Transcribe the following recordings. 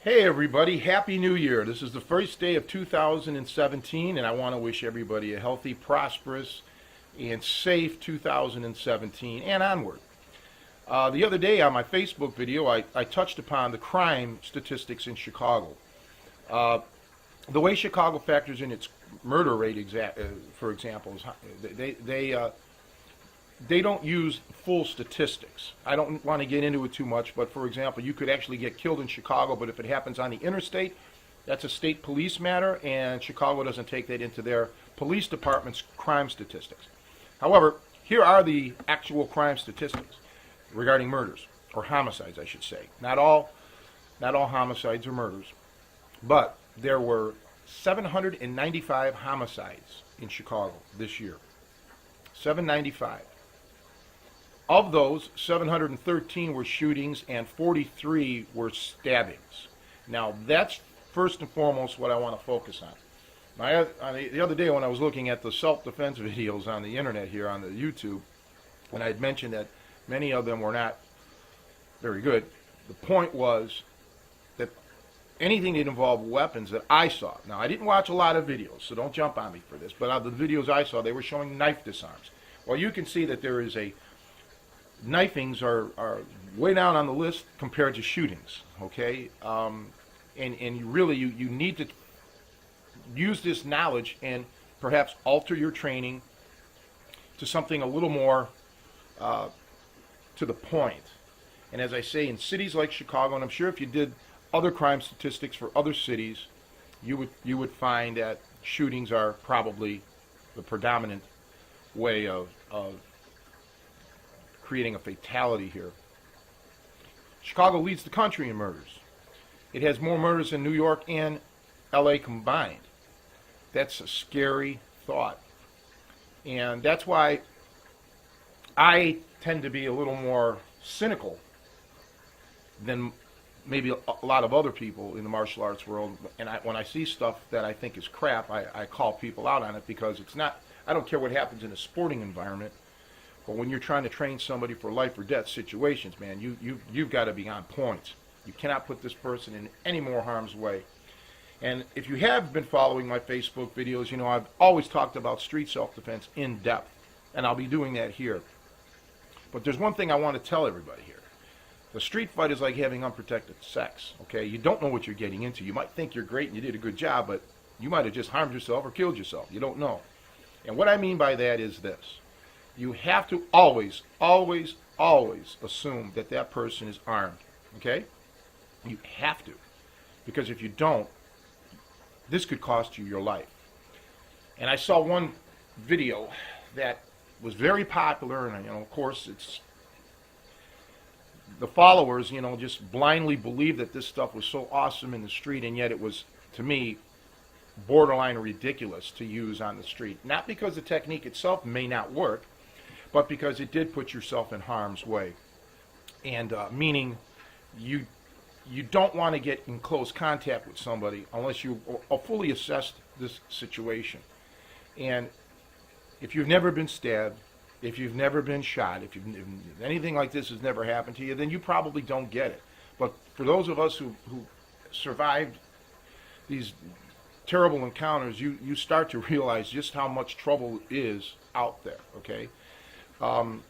Hey everybody, Happy New Year. This is the first day of 2017 and I want to wish everybody a healthy, prosperous, and safe 2017 and onward. The other day on my Facebook video, I touched upon the crime statistics in Chicago. The way Chicago factors in its murder rate, for example, is they don't use full statistics. I don't want to get into it too much, but for example, you could actually get killed in Chicago, but if it happens on the interstate, that's a state police matter, and Chicago doesn't take that into their police department's crime statistics. However, here are the actual crime statistics regarding murders, or homicides, I should say. Not all homicides are murders, but there were 795 homicides in Chicago this year. 795. Of those, 713 were shootings and 43 were stabbings. Now, that's first and foremost what I want to focus on. The other day when I was looking at the self-defense videos on the internet here on the YouTube, and I had mentioned that many of them were not very good, the point was that anything that involved weapons that I saw, now I didn't watch a lot of videos, so don't jump on me for this, but out of the videos I saw, they were showing knife disarms. Well, you can see that there is knifings are way down on the list compared to shootings, okay? And you need to use this knowledge and perhaps alter your training to something a little more to the point. And as I say, in cities like Chicago, and I'm sure if you did other crime statistics for other cities, you would find that shootings are probably the predominant way of creating a fatality here. Chicago leads the country in murders. It has more murders than New York and LA combined. That's a scary thought. And that's why I tend to be a little more cynical than maybe a lot of other people in the martial arts world. And when I see stuff that I think is crap, I call people out on it, because it's not, I don't care what happens in a sporting environment. But when you're trying to train somebody for life or death situations, man, you've got to be on point. You cannot put this person in any more harm's way. And if you have been following my Facebook videos, you know I've always talked about street self-defense in depth, and I'll be doing that here. But there's one thing I want to tell everybody here. The street fight is like having unprotected sex, okay? You don't know what you're getting into. You might think you're great and you did a good job, but you might have just harmed yourself or killed yourself. You don't know. And what I mean by that is this. You have to always, always, always assume that that person is armed, okay? You have to. Because if you don't, this could cost you your life. And I saw one video that was very popular, and of course, it's the followers, just blindly believed that this stuff was so awesome in the street, and yet it was, to me, borderline ridiculous to use on the street. Not because the technique itself may not work, but because it did put yourself in harm's way. And meaning you don't want to get in close contact with somebody unless you fully assessed this situation. And if you've never been stabbed, if you've never been shot, if anything like this has never happened to you, then you probably don't get it. But for those of us who survived these terrible encounters, you start to realize just how much trouble is out there, okay? And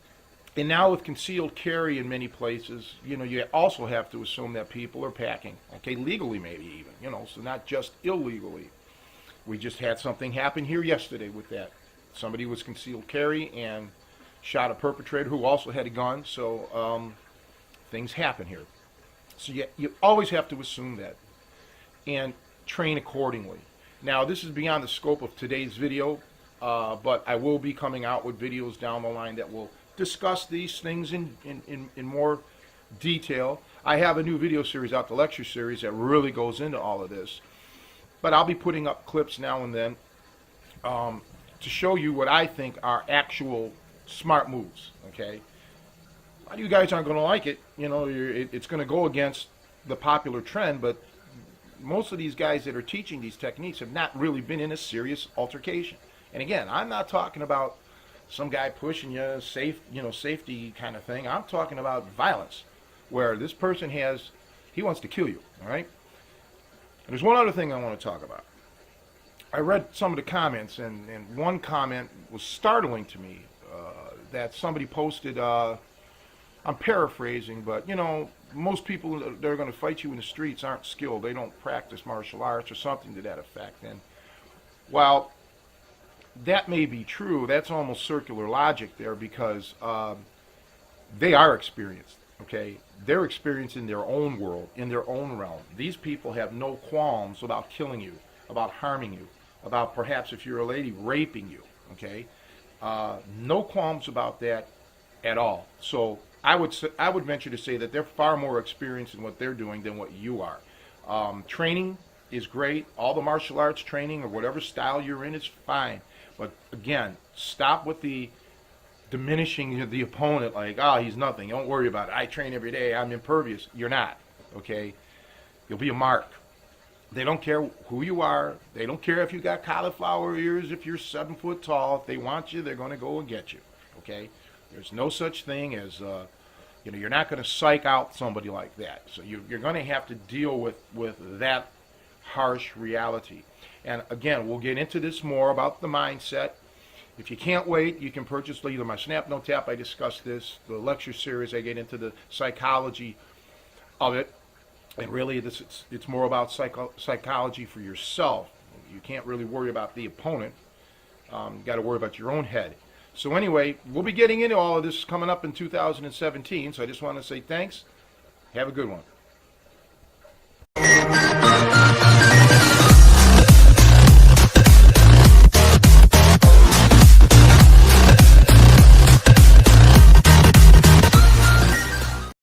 now with concealed carry in many places, you also have to assume that people are packing, okay, legally maybe even, so not just illegally. We just had something happen here yesterday with that. Somebody was concealed carry and shot a perpetrator who also had a gun, so things happen here. So you always have to assume that and train accordingly. Now, this is beyond the scope of today's video, but I will be coming out with videos down the line that will discuss these things in more detail. I have a new video series out, the lecture series, that really goes into all of this. But I'll be putting up clips now and then to show you what I think are actual smart moves, okay? A lot of you guys aren't going to like it. It's going to go against the popular trend, but most of these guys that are teaching these techniques have not really been in a serious altercation. And again, I'm not talking about some guy pushing you, safety kind of thing. I'm talking about violence, where this person he wants to kill you, all right? And there's one other thing I want to talk about. I read some of the comments, and one comment was startling to me that somebody posted. I'm paraphrasing, but most people that are going to fight you in the streets aren't skilled. They don't practice martial arts or something to that effect. And while that may be true, that's almost circular logic there because they are experienced. Okay, they're experienced in their own world, in their own realm. These people have no qualms about killing you, about harming you, about perhaps if you're a lady raping you. Okay, no qualms about that at all. So I would venture to say that they're far more experienced in what they're doing than what you are. Training is great. All the martial arts training or whatever style you're in is fine. But again, stop with the diminishing the opponent like, he's nothing. Don't worry about it. I train every day. I'm impervious. You're not. Okay? You'll be a mark. They don't care who you are. They don't care if you got cauliflower ears, if you're 7 foot tall. If they want you, they're going to go and get you. Okay? There's no such thing as, you're not going to psych out somebody like that. So you're going to have to deal with that harsh reality. And again, we'll get into this more about the mindset. If you can't wait, you can purchase either my Snap Note Tap, I discuss this, the lecture series, I get into the psychology of it. And really, it's more about psychology for yourself. You can't really worry about the opponent. You got to worry about your own head. So anyway, we'll be getting into all of this coming up in 2017. So I just want to say thanks. Have a good one.